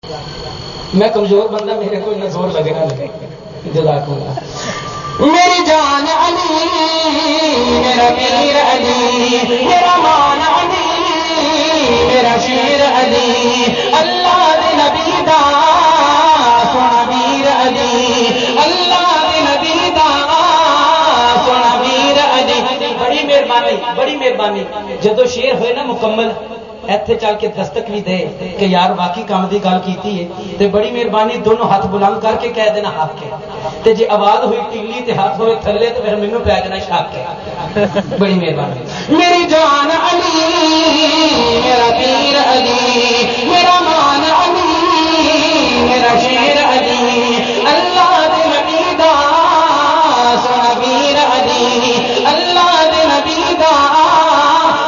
میں کمزور بندہ، میرے کو اتنا زور لگے نہ لگے. جزاک اللہ. میری جان علی میرا پیر علی میرا مان علی میرا شیر علی اللہ دے نبی دا سونا ویر علی اللہ دے نبی دا سونا ویر علی. بڑی مہربانی بڑی مہربانی. جدو شیر ہوئے نا مکمل ایتھے چل کے دستک بھی دے کہ یار واقعی کام دی گل کیتی ہے تے بڑی مہربانی دونوں ہاتھ بلند کر کے کہہ دینا حق ہے. تے جے آواز ہوئی ٹیلی تے ہاتھ ہوئے تھلے تے پھر مینوں پہ جانا شک ہے. بڑی مہربانی. میری جان علی میرا پیر علی میرا مان علی میرا شیر علی اللہ دے نبی دا سونا ویر علی اللہ دے نبی دا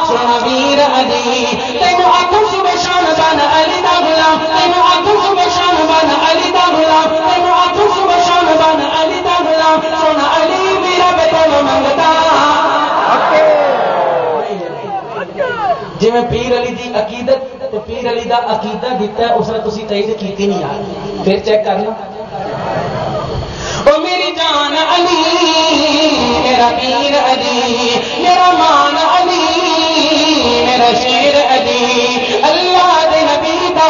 سونا ویر علی. تینوں آکھوں صبح شام بن علی دا غلام تینوں آکھوں صبح شام بن علی دا غلام تینوں آکھوں صبح شام بن علی دا غلام سونا علی میرا بیٹا منگتا. جی میں پیر علی دی عقیدت تو پیر علی دا عقیدہ دیتا ہے اس نے تسی تائید کیتی نہیں یار. پھر چیک کر لو. او میری جان علی میرا پیر علی میرا مان علی میرا شیر علی اللہ دے نبی دا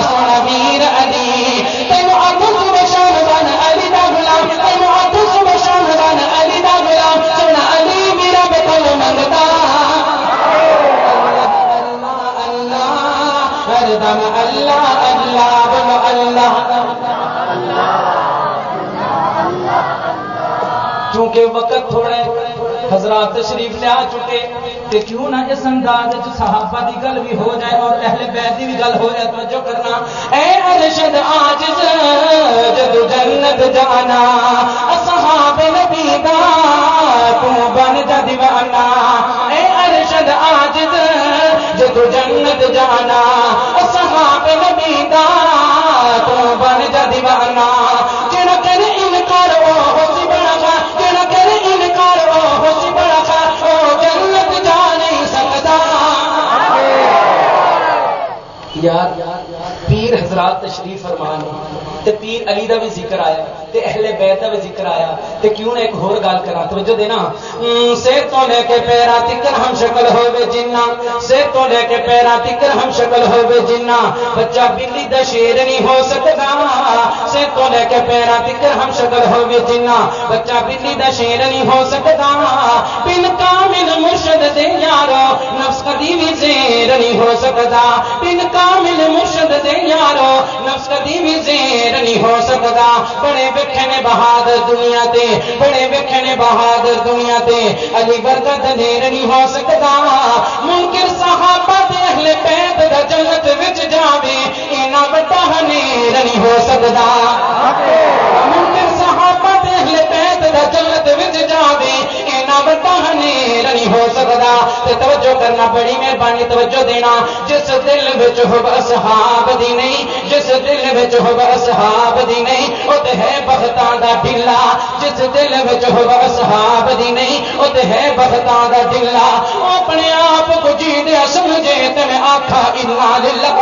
سونا ویر علی. تینوں آکھوں صبح شام بن علی دا غلام تینوں آکھوں صبح شام بن علی دا غلام سونا علی میرا بیٹا منگتا. اللہ اللہ ہر دم اللہ اللہ بولو اللہ. چونکہ وقت تھوڑے حضرات تشریف لے آ چکے تے کیوں نہ اس انداز وچ صحابہ دی گل بھی ہو جائے اور اہل بیت دی بھی گل ہو جائے. توجہ کرنا. اے ارشد عاجز جب جنت جانا اصحاب نبی دا تو بن جا دیوانہ. اے ارشد عاجز جب جنت جانا اصحاب نبی دا تو بن جا دیوانہ. جڑا کرے انکار او ہوسی بڑا خا جڑا کرے انکار او ہوسی بڑا خا او جنت جا نہیں سکتا. یار پیر حضرات تشریف فرمان تے پیر علی دا بھی ذکر آیا تے اہل بیت دا بھی ذکر آیا تے کیوں نہ ایک ہور گل کراں. توجہ دینا. سے تو لے کے پیرا تکر ہم شکل ہوے جنہ سے تو لے کے پیرا تکر ہم شکل ہوے جنہ بچہ بلی دا شیر نہیں ہو سکتا. سے تو لے کے پیرا تکر ہم شکل ہوے جنہ بچہ بلی دا شیر نہیں ہو سکتا. بن کامل مرشد دے یارو نفس کدی بھی زیر نہیں ہو سکتا. بن کامل مرشد دے یارو نفس کدی بھی زیر نہیں ہو سکتا. بڑے ویکھے نے بہادر دنیا تے بڑے ویکھے نے بہادر دنیا تے علی ورگا دلیر نہیں ہو سکتا. منکر صحابہ تے اہل بیت دا جنت وچ جاوے اینا بڑا ہنیر نہیں ہو سکتا. منکر صحابہ تے اہل بیت دا جنت وچ جاوے اینا بڑا ہنیر نہیں ہو سکتا. تے توجہ کرنا بڑی مہربانی توجہ دینا. جس دل وچ حب اصحاب دی نہیں جس دل وچ حب اصحاب دی نہیں او تے ہے بختاں دا ڈلا. جس دل وچ حب اصحاب دی نہیں او تے ہے بختاں دا ڈلا. اپنے آپ کو جی دے سمجھے تے میں آکھا انا للہ